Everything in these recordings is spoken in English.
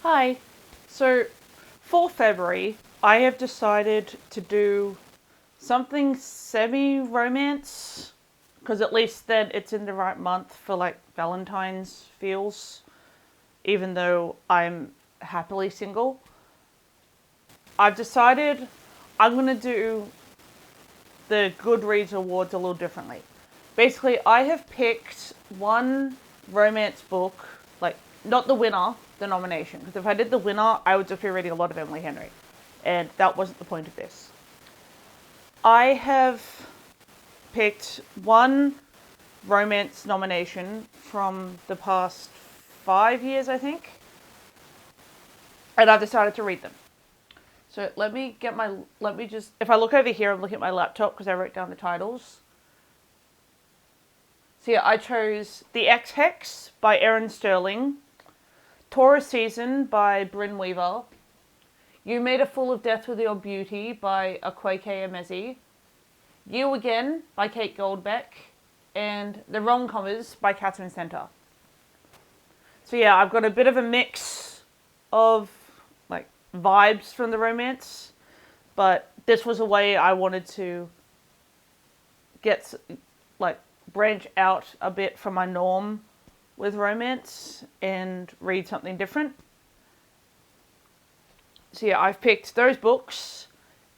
Hi. So, for February, I have decided to do something semi-romance, because at least then it's in the right month for like Valentine's feels, even though I'm happily single. I've decided I'm going to do the Goodreads Awards a little differently. Basically, I have picked one romance book, like, not the winner, the nomination. Because if I did the winner, I would just be reading a lot of Emily Henry. And that wasn't the point of this. I have picked one romance nomination from the past 5 years, I think. And I've decided to read them. So let me just, if I look over here, I'm looking at my laptop because I wrote down the titles. So yeah, I chose The Ex Hex by Erin Sterling, Taurus Season by Bryn Weaver, You Made a Fool of Death with Your Beauty by Akwaeke Emezi, You Again by Kate Goldbeck, and The Rom-Commers by Catherine Center. So yeah, I've got a bit of a mix of like vibes from the romance, but this was a way I wanted to get like branch out a bit from my norm with romance and read something different. So yeah, I've picked those books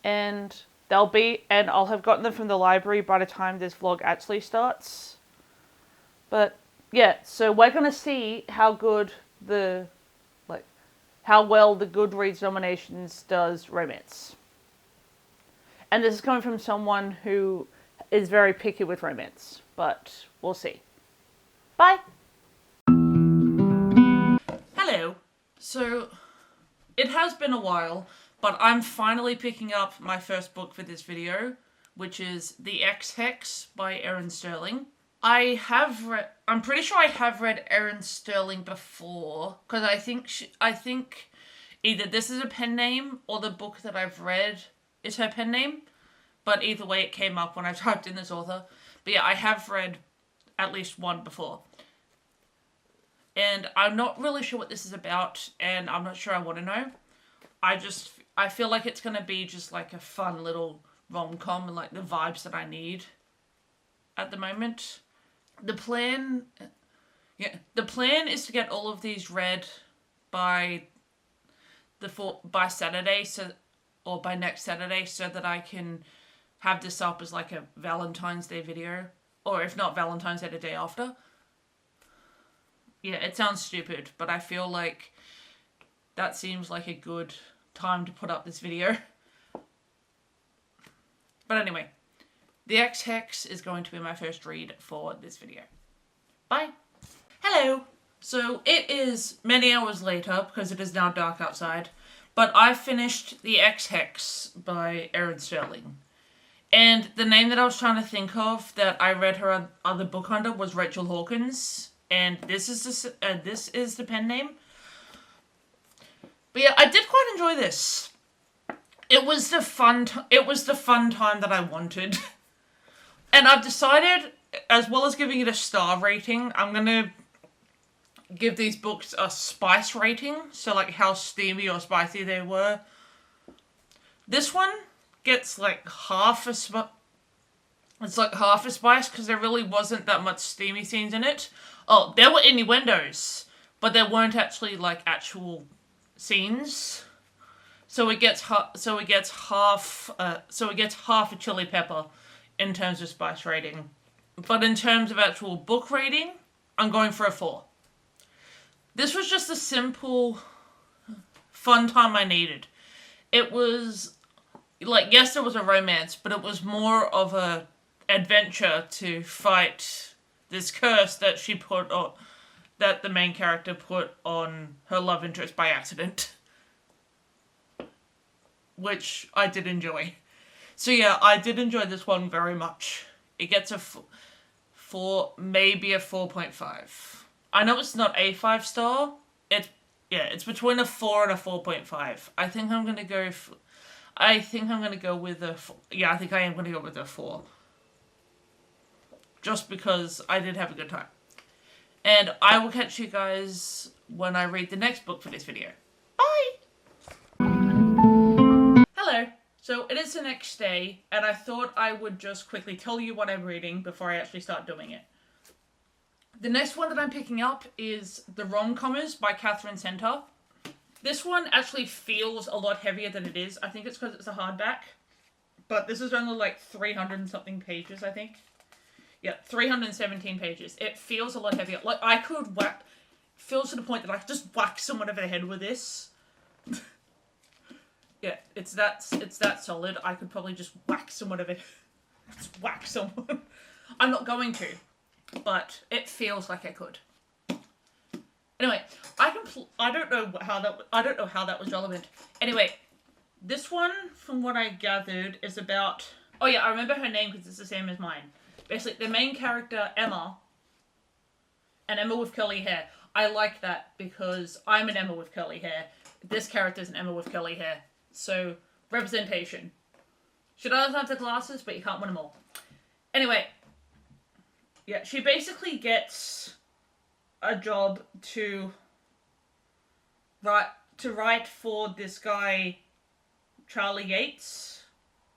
and I'll have gotten them from the library by the time this vlog actually starts. But yeah, so we're gonna see how well the Goodreads nominations does romance. And this is coming from someone who is very picky with romance, but we'll see. Bye! Hello. So, it has been a while, but I'm finally picking up my first book for this video, which is The Ex Hex by Erin Sterling. I'm pretty sure I have read Erin Sterling before, because I think either this is a pen name or the book that I've read is her pen name. But either way, it came up when I typed in this author. But yeah, I have read at least one before. And I'm not really sure what this is about, and I'm not sure I want to know. I feel like it's going to be just like a fun little rom-com and like the vibes that I need at the moment. The plan is to get all of these read by Saturday, or by next Saturday, so that I can have this up as like a Valentine's Day video. Or if not Valentine's Day, the day after. Yeah, it sounds stupid, but I feel like that seems like a good time to put up this video. But anyway, The Ex Hex is going to be my first read for this video. Bye! Hello! So it is many hours later, because it is now dark outside, but I finished The Ex Hex by Erin Sterling. And the name that I was trying to think of that I read her other book under was Rachel Hawkins. And this is the pen name. But yeah, I did quite enjoy this. It was the fun time that I wanted. And I've decided, as well as giving it a star rating, I'm going to give these books a spice rating. So like how steamy or spicy they were. This one gets like half a spice. It's like half a spice because there really wasn't that much steamy scenes in it. Oh, there were innuendos, but there weren't actually like actual scenes. So it gets half a chili pepper in terms of spice rating. But in terms of actual book rating, I'm going for a 4. This was just a simple, fun time I needed. It was like, yes, there was a romance, but it was more of a adventure to fight this curse that that the main character put on her love interest by accident. Which I did enjoy. So yeah, I did enjoy this one very much. It gets a 4, maybe a 4.5. I know it's not a 5-star. It's between a 4 and a 4.5. I think I'm gonna go with a 4. Yeah, I think I am gonna go with a 4. Just because I did have a good time. And I will catch you guys when I read the next book for this video. So it is the next day, and I thought I would just quickly tell you what I'm reading before I actually start doing it. The next one that I'm picking up is The Rom-Commers by Catherine Center. This one actually feels a lot heavier than it is. I think it's because it's a hardback. But this is only like 300 and something pages, I think. Yeah, 317 pages. It feels a lot heavier. Like, I could whack... Feels to the point that I could just whack someone over the head with this. Yeah, it's that solid. I could probably just whack someone over... Just whack someone. I'm not going to. But it feels like I could. Anyway, I don't know how that was relevant. Anyway, this one, from what I gathered, is about... Oh yeah, I remember her name because it's the same as mine. Basically, the main character, Emma, and Emma with curly hair. I like that because I'm an Emma with curly hair. This character's an Emma with curly hair. So, representation. She doesn't have the glasses, but you can't win them all. Anyway, yeah, she basically gets a job to write for this guy, Charlie Yates.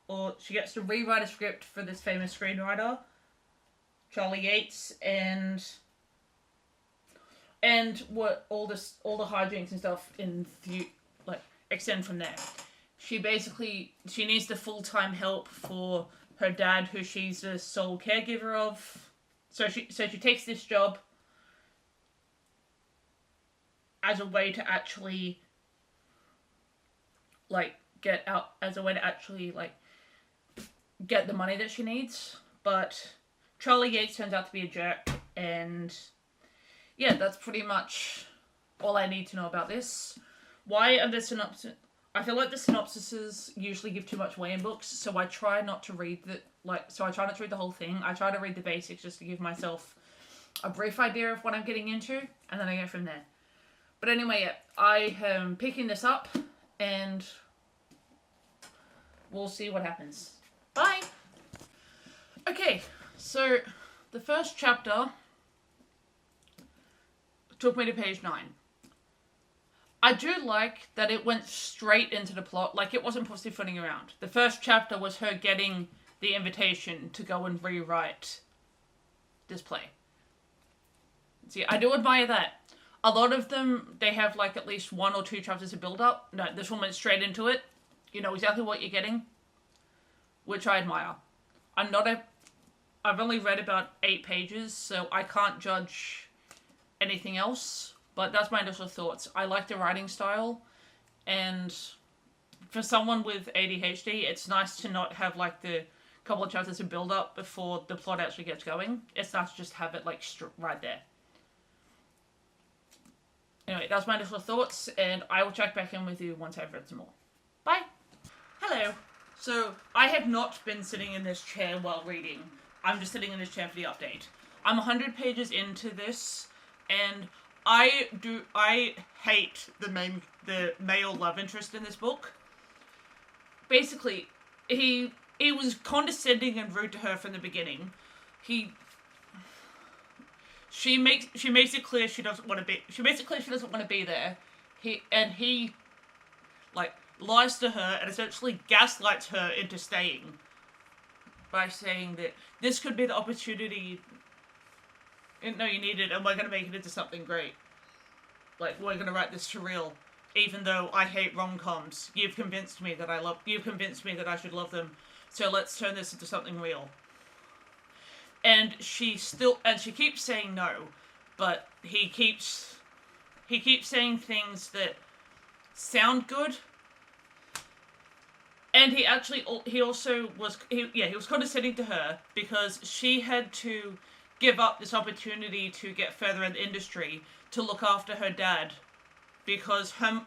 Or she gets to rewrite a script for this famous screenwriter, Charlie Yates, and what all the hijinks and stuff extend from there. She needs the full-time help for her dad, who she's the sole caregiver of. So she takes this job as a way to actually get the money that she needs. But Charlie Yates turns out to be a jerk, and yeah, that's pretty much all I need to know about this. Why are the synopsis? I feel like the synopsises usually give too much away in books, so I try not to read the whole thing. I try to read the basics just to give myself a brief idea of what I'm getting into, and then I go from there. But anyway, yeah, I am picking this up, and we'll see what happens. Bye! Okay, so the first chapter took me to page 9. I do like that it went straight into the plot, like it wasn't pussyfooting around. The first chapter was her getting the invitation to go and rewrite this play. See, I do admire that. A lot of them, they have like at least 1 or 2 chapters to build up. No, this one went straight into it. You know exactly what you're getting, which I admire. I've only read about 8 pages, so I can't judge anything else. But that's my initial thoughts. I like the writing style, and for someone with ADHD, it's nice to not have like the couple of chapters to build up before the plot actually gets going. It's nice to just have it like right there. Anyway, that's my initial thoughts, and I will check back in with you once I've read some more. Bye! Hello. So, I have not been sitting in this chair while reading. I'm just sitting in this chair for the update. I'm 100 pages into this, and I hate the male love interest in this book. Basically, he was condescending and rude to her from the beginning. She makes it clear she doesn't want to be there. He lies to her and essentially gaslights her into staying by saying that this could be the opportunity you needed, and we're going to make it into something great. Like, we're going to write this surreal. Even though I hate rom-coms, you've convinced me that I should love them. So let's turn this into something real. And she keeps saying no, but he keeps saying things that sound good. And he was condescending to her because she had to give up this opportunity to get further in the industry to look after her dad because her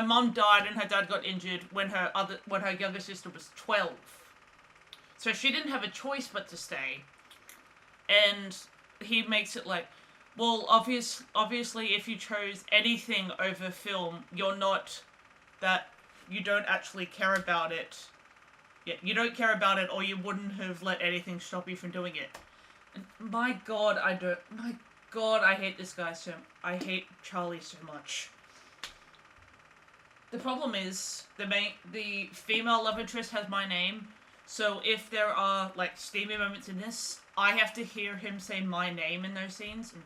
mom died and her dad got injured when her younger sister was 12. So she didn't have a choice but to stay. And he makes it like, well, obviously if you chose anything over film, you don't actually care about it. Yeah, you don't care about it, or you wouldn't have let anything stop you from doing it. And my God, I hate this guy I hate Charlie so much. The problem is the female love interest has my name, so if there are like steamy moments in this, I have to hear him say my name in those scenes. And,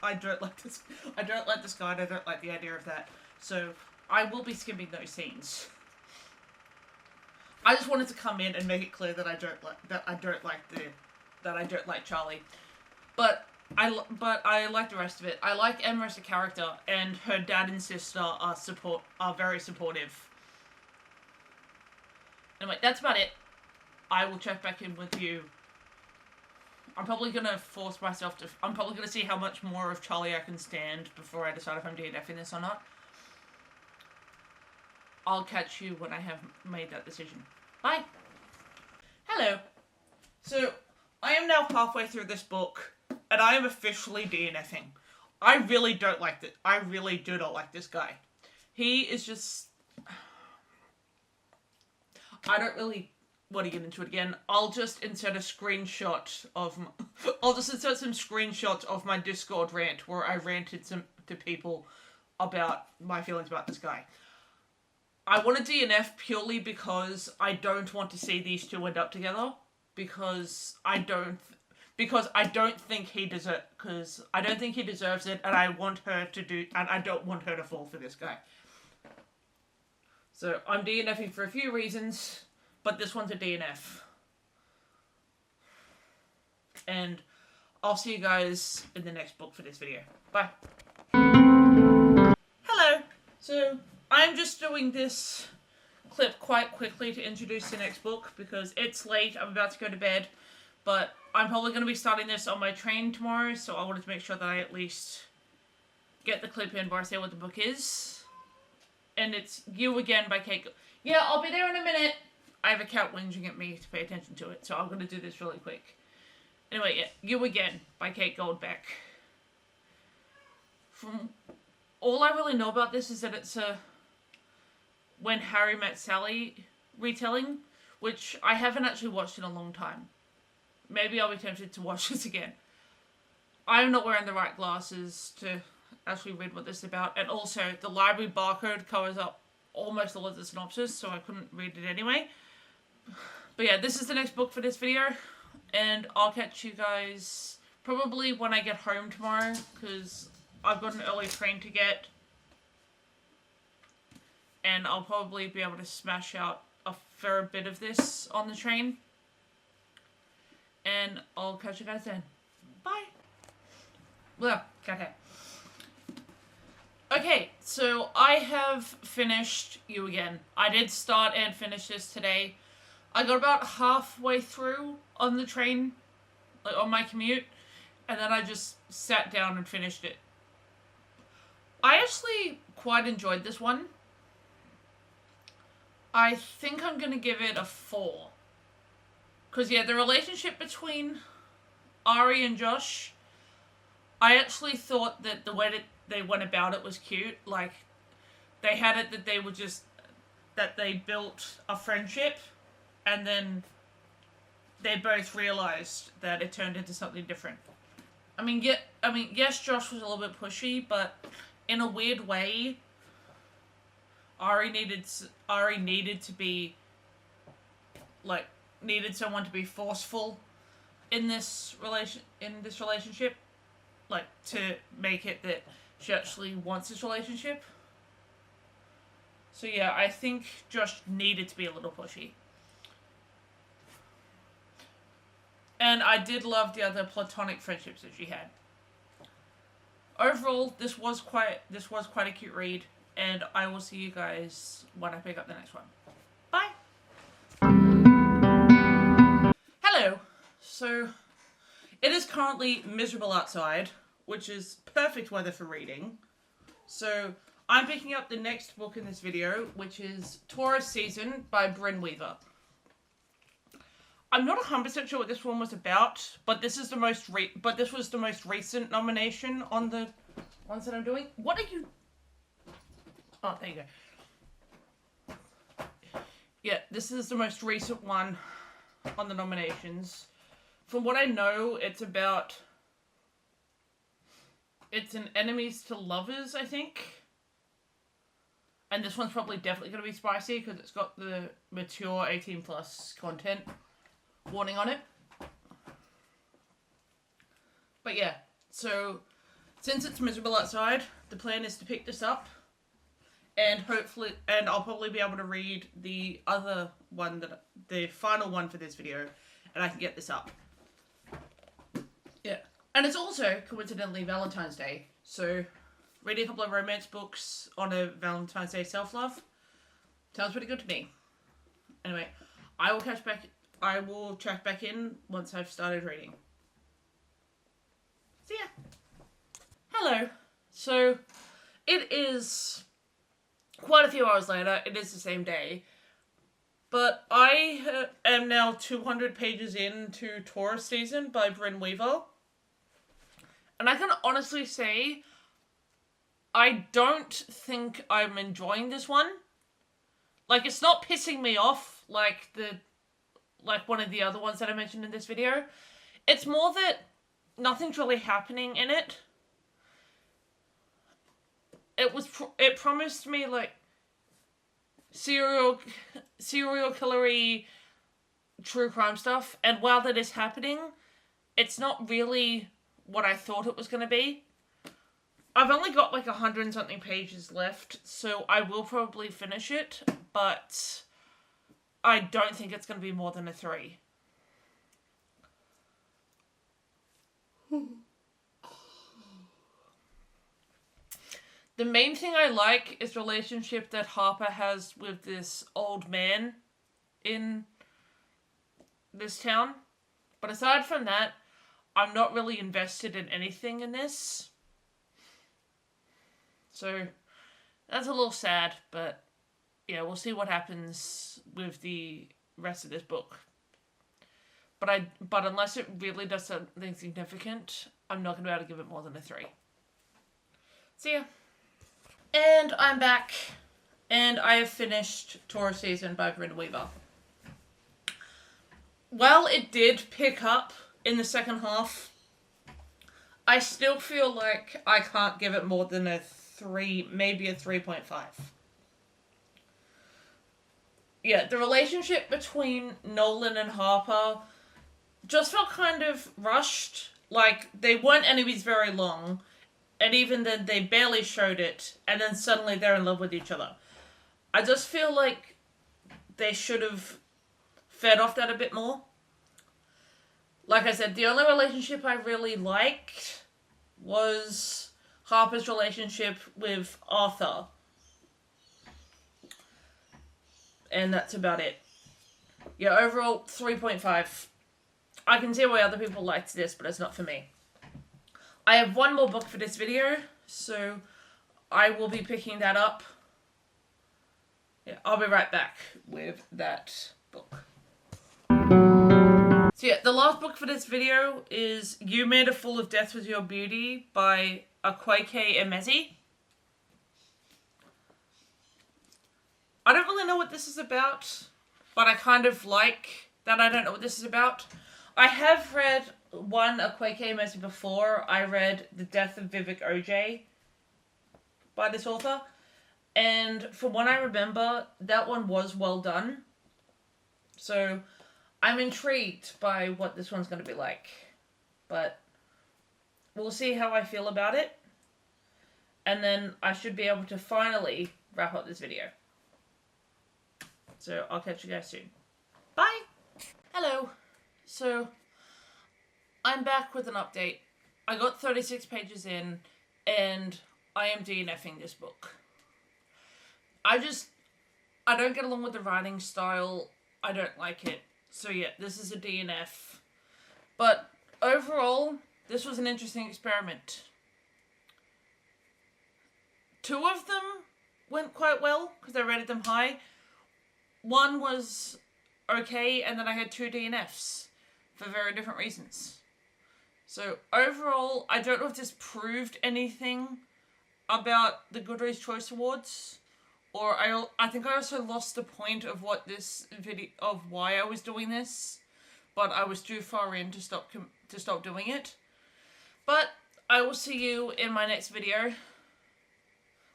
I don't like this. I don't like this guy. And I don't like the idea of that. So I will be skipping those scenes. I just wanted to come in and make it clear that I don't like Charlie, but I like the rest of it. I like Emma as a character, and her dad and sister are very supportive. Anyway, that's about it. I will check back in with you. I'm probably gonna force myself to. I'm probably gonna see how much more of Charlie I can stand before I decide if I'm DNFing this or not. I'll catch you when I have made that decision. Bye. Hello. So, I am now halfway through this book, and I am officially DNFing. I really don't like this. I really do not like this guy. He is just... I don't really want to get into it again. I'll just insert a screenshot of... I'll just insert some screenshots of my Discord rant, where I ranted to people about my feelings about this guy. I want to DNF purely because I don't want to see these two end up together. Because I don't think he deserves it, and I don't want her to fall for this guy. So I'm DNFing for a few reasons, but this one's a DNF. And I'll see you guys in the next book for this video. Bye. Hello. So I'm just doing this clip quite quickly to introduce the next book because it's late. I'm about to go to bed, but I'm probably going to be starting this on my train tomorrow, so I wanted to make sure that I at least get the clip in where I say what the book is. And it's You Again by Kate. Yeah, I'll be there in a minute. I have a cat whinging at me to pay attention to it, so I'm going to do this really quick. Anyway, yeah, You Again by Kate Goldbeck. From all I really know about this is that it's a When Harry Met Sally retelling, which I haven't actually watched in a long time. Maybe I'll be tempted to watch this again. I'm not wearing the right glasses to actually read what this is about, and also the library barcode covers up almost all of the synopsis, so I couldn't read it anyway. But yeah, this is the next book for this video, and I'll catch you guys probably when I get home tomorrow, because I've got an early train to get. And I'll probably be able to smash out a fair bit of this on the train. And I'll catch you guys then. Bye. Well, okay. Okay, so I have finished You Again. I did start and finish this today. I got about halfway through on the train, like on my commute, and then I just sat down and finished it. I actually quite enjoyed this one. I think I'm going to give it a 4. Because, yeah, the relationship between Ari and Josh, I actually thought that the way that they went about it was cute. Like, they had it that they were just, that they built a friendship, and then they both realized that it turned into something different. Yes, Josh was a little bit pushy, but in a weird way, Ari needed to be, like, needed someone to be forceful in this relationship, like, to make it that she actually wants this relationship. So yeah, I think Josh needed to be a little pushy. And I did love the other platonic friendships that she had. Overall, this was quite a cute read. And I will see you guys when I pick up the next one. Bye! Hello! So, it is currently miserable outside, which is perfect weather for reading. So, I'm picking up the next book in this video, which is Taurus Season by Bryn Weaver. I'm not 100% sure what this one was about, but this was the most recent nomination on the ones that I'm doing. What are you... Oh, there you go. Yeah, this is the most recent one on the nominations. From what I know, it's an enemies to lovers, I think. And this one's probably definitely going to be spicy because it's got the mature 18 plus content warning on it. But yeah, so since it's miserable outside, the plan is to pick this up and I'll probably be able to read the other one, the final one for this video, and I can get this up. Yeah. And it's also, coincidentally, Valentine's Day, so reading a couple of romance books on a Valentine's Day self-love sounds pretty good to me. Anyway, I will check back in once I've started reading. See ya. Hello. So, it is quite a few hours later. It is the same day. But I am now 200 pages into Taurus Season by Bryn Weaver. And I can honestly say, I don't think I'm enjoying this one. Like, it's not pissing me off like one of the other ones that I mentioned in this video. It's more that nothing's really happening in it. It promised me like serial killery true crime stuff, and while that is happening, it's not really what I thought it was going to be. I've only got like 100 and something pages left, so I will probably finish it, but I don't think it's going to be more than a 3. The main thing I like is the relationship that Harper has with this old man in this town. But aside from that, I'm not really invested in anything in this. So, that's a little sad, but yeah, we'll see what happens with the rest of this book. But unless it really does something significant, I'm not going to be able to give it more than a 3. See ya. And I'm back, and I have finished Taurus Season by Bryn Weaver. While it did pick up in the second half, I still feel like I can't give it more than a 3, maybe a 3.5. Yeah, the relationship between Nolan and Harper just felt kind of rushed. Like, they weren't enemies very long, and even then they barely showed it, and then suddenly they're in love with each other. I just feel like they should have fed off that a bit more. Like I said, the only relationship I really liked was Harper's relationship with Arthur. And that's about it. Yeah, overall, 3.5. I can see why other people liked this, but it's not for me. I have one more book for this video, so I will be picking that up. Yeah, I'll be right back with that book. So yeah, the last book for this video is You Made a Fool of Death with Your Beauty by Akwaeke Emezi. I don't really know what this is about, but I kind of like that I don't know what this is about. I have read one Akwaeke Emezi before. I read The Death of Vivek OJ by this author. And from what I remember, that one was well done. So I'm intrigued by what this one's going to be like. But we'll see how I feel about it. And then I should be able to finally wrap up this video. So I'll catch you guys soon. Bye! Hello. So I'm back with an update. I got 36 pages in, and I am DNFing this book. I don't get along with the writing style. I don't like it. So yeah, this is a DNF. But overall, this was an interesting experiment. 2 of them went quite well, because I rated them high. 1 was okay, and then I had 2 DNFs for very different reasons. So overall, I don't know if this proved anything about the Goodreads Choice Awards, or I think I also lost the point of what this video, of why I was doing this, but I was too far in to stop doing it. But I will see you in my next video.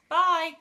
Bye!